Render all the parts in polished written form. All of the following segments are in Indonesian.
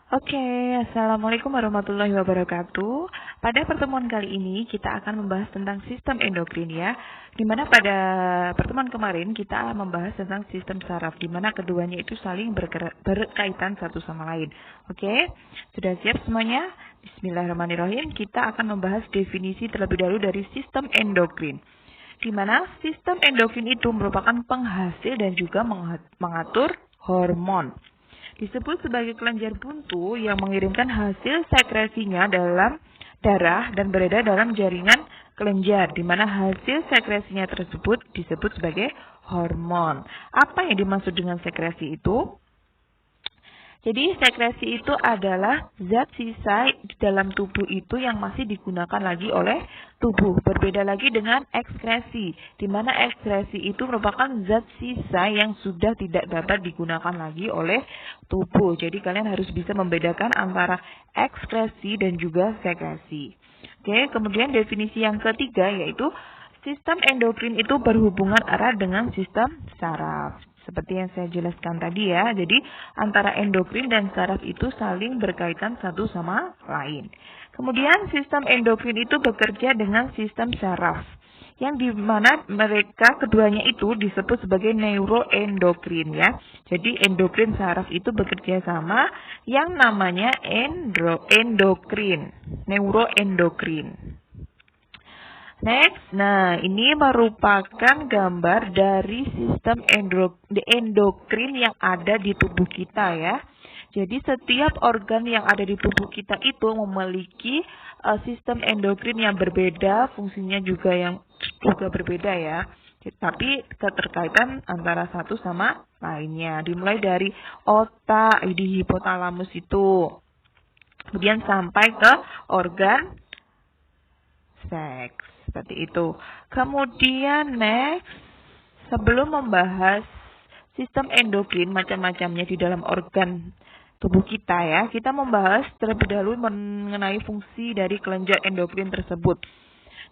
Oke, Assalamualaikum warahmatullahi wabarakatuh. Pada pertemuan kali ini kita akan membahas tentang sistem endokrin ya. Dimana pada pertemuan kemarin kita membahas tentang sistem saraf, dimana keduanya itu saling berkaitan satu sama lain. Oke, sudah siap semuanya? Bismillahirrahmanirrahim. Kita akan membahas definisi terlebih dahulu dari sistem endokrin. Di mana sistem endokrin itu merupakan penghasil dan juga mengatur hormon. Disebut sebagai kelenjar buntu yang mengirimkan hasil sekresinya dalam darah dan beredar dalam jaringan kelenjar, di mana hasil sekresinya tersebut disebut sebagai hormon. Apa yang dimaksud dengan sekresi itu? Jadi sekresi itu adalah zat sisa di dalam tubuh itu yang masih digunakan lagi oleh tubuh. Berbeda lagi dengan ekskresi, di mana ekskresi itu merupakan zat sisa yang sudah tidak dapat digunakan lagi oleh tubuh. Jadi kalian harus bisa membedakan antara ekskresi dan juga sekresi. Oke, kemudian definisi yang ketiga yaitu sistem endokrin itu berhubungan erat dengan sistem saraf. Seperti yang saya jelaskan tadi ya, jadi antara endokrin dan saraf itu saling berkaitan satu sama lain. Kemudian sistem endokrin itu bekerja dengan sistem saraf, yang dimana mereka keduanya itu disebut sebagai neuroendokrin ya. Jadi endokrin saraf itu bekerja sama yang namanya endokrin, neuroendokrin. Next, nah ini merupakan gambar dari sistem endokrin yang ada di tubuh kita ya. Jadi setiap organ yang ada di tubuh kita itu memiliki sistem endokrin yang berbeda, fungsinya juga berbeda ya. Tapi keterkaitan antara satu sama lainnya. Dimulai dari otak di hipotalamus itu. Kemudian sampai ke organ seks. Seperti itu. Kemudian next, sebelum membahas sistem endokrin macam-macamnya di dalam organ tubuh kita ya, kita membahas terlebih dahulu mengenai fungsi dari kelenjar endokrin tersebut.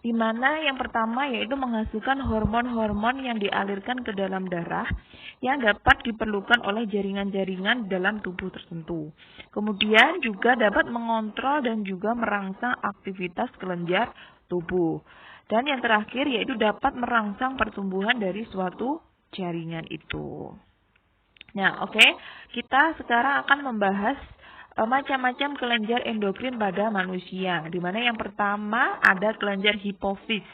Di mana yang pertama yaitu menghasilkan hormon-hormon yang dialirkan ke dalam darah yang dapat diperlukan oleh jaringan-jaringan dalam tubuh tertentu. Kemudian juga dapat mengontrol dan juga merangsang aktivitas kelenjar tubuh. Dan yang terakhir yaitu dapat merangsang pertumbuhan dari suatu jaringan itu. Nah, oke, kita sekarang akan membahas macam-macam kelenjar endokrin pada manusia. Di mana yang pertama ada kelenjar hipofis.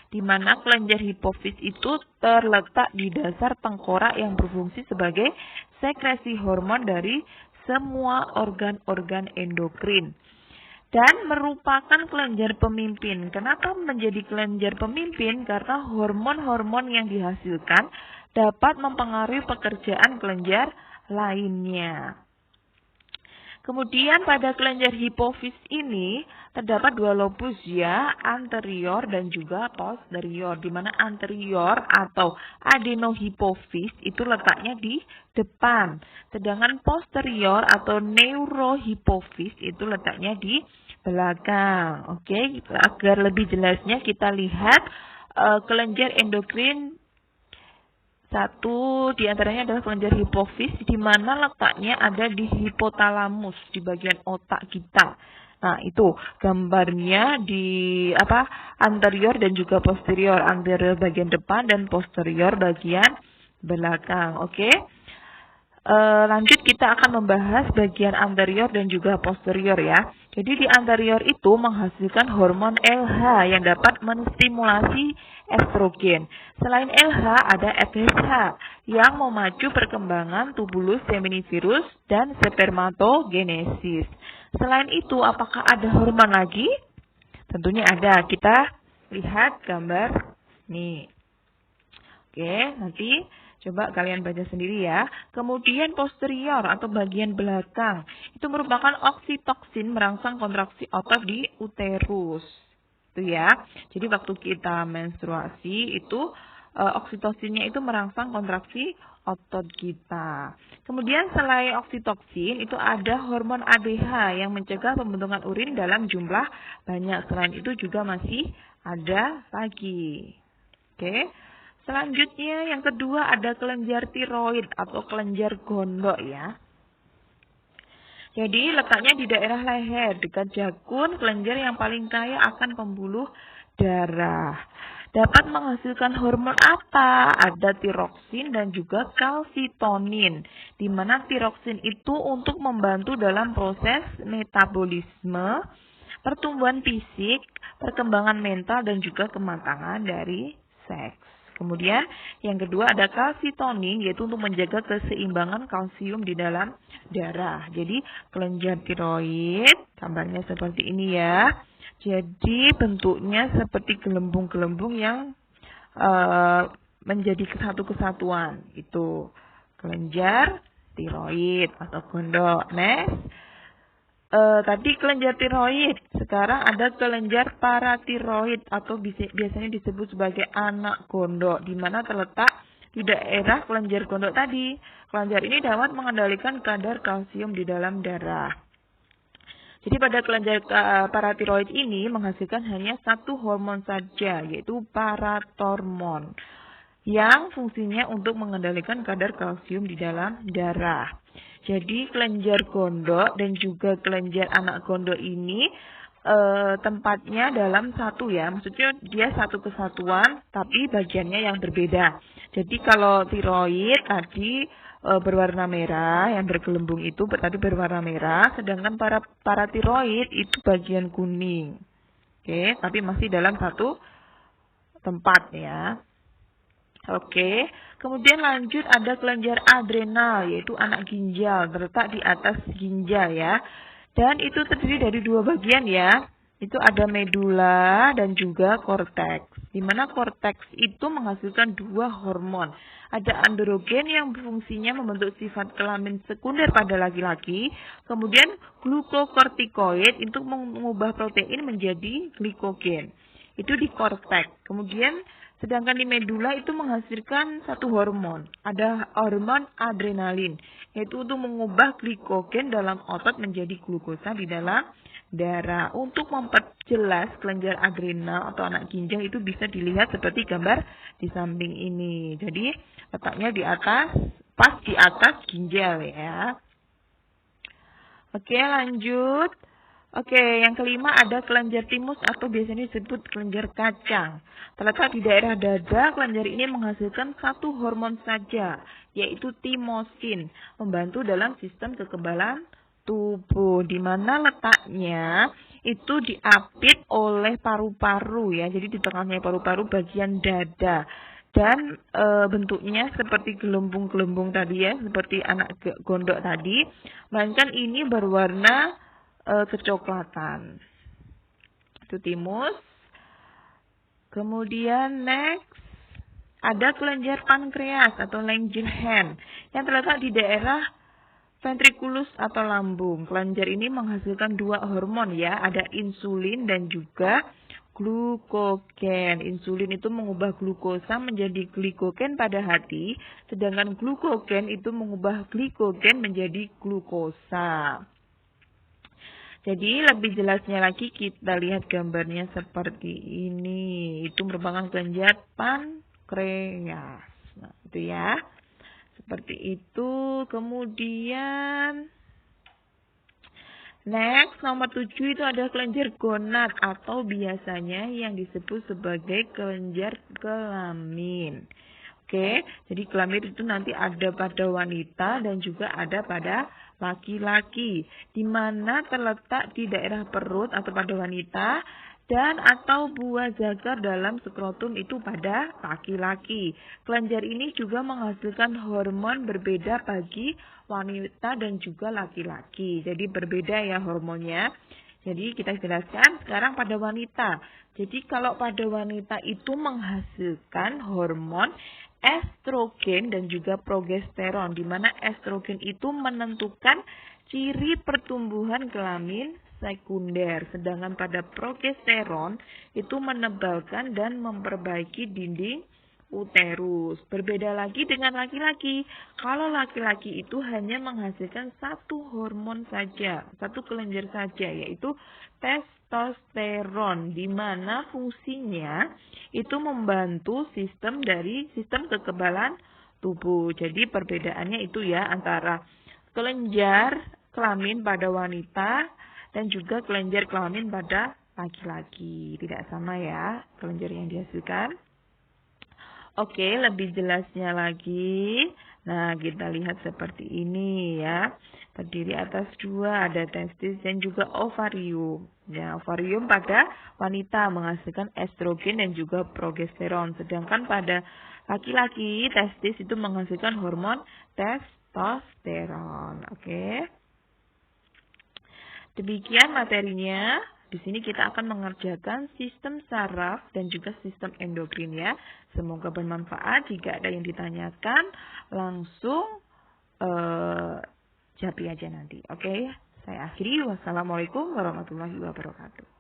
Di mana kelenjar hipofis itu terletak di dasar tengkorak yang berfungsi sebagai sekresi hormon dari semua organ-organ endokrin. Dan merupakan kelenjar pemimpin. Kenapa menjadi kelenjar pemimpin? Karena hormon-hormon yang dihasilkan dapat mempengaruhi pekerjaan kelenjar lainnya. Kemudian pada kelenjar hipofis ini terdapat dua lobus ya, anterior dan juga posterior. Di mana anterior atau adenohipofis itu letaknya di depan. Sedangkan posterior atau neurohipofis itu letaknya di belakang. Oke, agar lebih jelasnya kita lihat kelenjar endokrin. Satu di antaranya adalah kelenjar hipofis, di mana letaknya ada di hipotalamus, di bagian otak kita. Nah, itu gambarnya di anterior dan juga posterior. Anterior bagian depan dan posterior bagian belakang. Oke. Lanjut kita akan membahas bagian anterior dan juga posterior ya. Jadi di anterior itu menghasilkan hormon LH yang dapat menstimulasi estrogen. Selain LH ada FSH yang memacu perkembangan tubulus seminivirus dan spermatogenesis. Selain itu apakah ada hormon lagi? Tentunya ada. Kita lihat gambar nih. Oke, nanti coba kalian baca sendiri ya. Kemudian posterior atau bagian belakang. Itu merupakan oksitoksin merangsang kontraksi otot di uterus. Itu ya. Jadi waktu kita menstruasi itu oksitosinnya itu merangsang kontraksi otot kita. Kemudian selain oksitoksin itu ada hormon ADH yang mencegah pembentukan urin dalam jumlah banyak. Selain itu juga masih ada lagi. Oke. Selanjutnya yang kedua ada kelenjar tiroid atau kelenjar gondok ya. Jadi letaknya di daerah leher, dekat jakun, kelenjar yang paling kaya akan pembuluh darah. Dapat menghasilkan hormon apa? Ada tiroksin dan juga kalsitonin. Di mana tiroksin itu untuk membantu dalam proses metabolisme, pertumbuhan fisik, perkembangan mental, dan juga kematangan dari seks. Kemudian yang kedua ada kalsitonin, yaitu untuk menjaga keseimbangan kalsium di dalam darah. Jadi kelenjar tiroid, gambarnya seperti ini ya. Jadi bentuknya seperti gelembung-gelembung yang menjadi satu kesatuan. Itu kelenjar tiroid atau gondok. Next. Tadi kelenjar tiroid, sekarang ada kelenjar paratiroid atau biasanya disebut sebagai anak gondok, di mana terletak di daerah kelenjar gondok tadi. Kelenjar ini dapat mengendalikan kadar kalsium di dalam darah. Jadi pada kelenjar paratiroid ini menghasilkan hanya satu hormon saja, yaitu paratormon, yang fungsinya untuk mengendalikan kadar kalsium di dalam darah. Jadi kelenjar gondok dan juga kelenjar anak gondok ini tempatnya dalam satu ya, maksudnya dia satu kesatuan tapi bagiannya yang berbeda. Jadi kalau tiroid tadi berwarna merah, yang bergelembung itu tadi berwarna merah, sedangkan paratiroid itu bagian kuning. Oke, tapi masih dalam satu tempat ya. Oke, kemudian lanjut ada kelenjar adrenal, yaitu anak ginjal, terletak di atas ginjal ya. Dan itu terdiri dari dua bagian ya. Itu ada medula dan juga korteks. Di mana korteks itu menghasilkan dua hormon. Ada androgen yang fungsinya membentuk sifat kelamin sekunder pada laki-laki. Kemudian glukokortikoid untuk mengubah protein menjadi glikogen. Itu di korteks. Kemudian sedangkan di medula itu menghasilkan satu hormon. Ada hormon adrenalin, yaitu untuk mengubah glikogen dalam otot menjadi glukosa di dalam darah. Untuk memperjelas kelenjar adrenal atau anak ginjal itu bisa dilihat seperti gambar di samping ini. Jadi letaknya di atas, pas di atas ginjal ya. Oke, lanjut. Oke, yang kelima ada kelenjar timus atau biasanya disebut kelenjar kacang. Terletak di daerah dada, kelenjar ini menghasilkan satu hormon saja, yaitu timosin, membantu dalam sistem kekebalan tubuh. Di mana letaknya itu diapit oleh paru-paru ya, jadi di tengahnya paru-paru bagian dada. Dan bentuknya seperti gelembung-gelembung tadi ya, seperti anak gondok tadi, melainkan ini berwarna kecoklatan. Itu timus. Kemudian next ada kelenjar pankreas atau Langerhans yang terletak di daerah ventriculus atau lambung. Kelenjar ini menghasilkan dua hormon ya, ada insulin dan juga glukogen. Insulin itu mengubah glukosa menjadi glikogen pada hati, sedangkan glukogen itu mengubah glikogen menjadi glukosa. Jadi lebih jelasnya lagi kita lihat gambarnya seperti ini. Itu merupakan kelenjar pankreas. Nah, itu ya. Seperti itu. Kemudian next, nomor 7 itu ada kelenjar gonad atau biasanya yang disebut sebagai kelenjar kelamin. Oke, jadi kelamin itu nanti ada pada wanita dan juga ada pada laki-laki, di mana terletak di daerah perut atau pada wanita dan atau buah zakar dalam skrotum itu pada laki-laki. Kelenjar ini juga menghasilkan hormon berbeda bagi wanita dan juga laki-laki. Jadi berbeda ya hormonnya. Jadi kita jelaskan sekarang pada wanita. Jadi kalau pada wanita itu menghasilkan hormon estrogen dan juga progesteron, di mana estrogen itu menentukan ciri pertumbuhan kelamin sekunder, sedangkan pada progesteron itu menebalkan dan memperbaiki dinding uterus. Berbeda lagi dengan laki-laki. Kalau laki-laki itu hanya menghasilkan satu hormon saja, satu kelenjar saja, yaitu testosteron, di mana fungsinya itu membantu sistem kekebalan tubuh. Jadi perbedaannya itu ya antara kelenjar kelamin pada wanita dan juga kelenjar kelamin pada laki-laki. Tidak sama ya kelenjar yang dihasilkan. Oke, lebih jelasnya lagi. Nah, kita lihat seperti ini ya. Terdiri atas dua, ada testis dan juga ovarium. Ya, ovarium pada wanita menghasilkan estrogen dan juga progesteron. Sedangkan pada laki-laki, testis itu menghasilkan hormon testosteron. Oke. Demikian materinya. Di sini kita akan mengerjakan sistem saraf dan juga sistem endokrin ya. Semoga bermanfaat. Jika ada yang ditanyakan, langsung japri aja nanti. Oke, saya akhiri. Wassalamualaikum warahmatullahi wabarakatuh.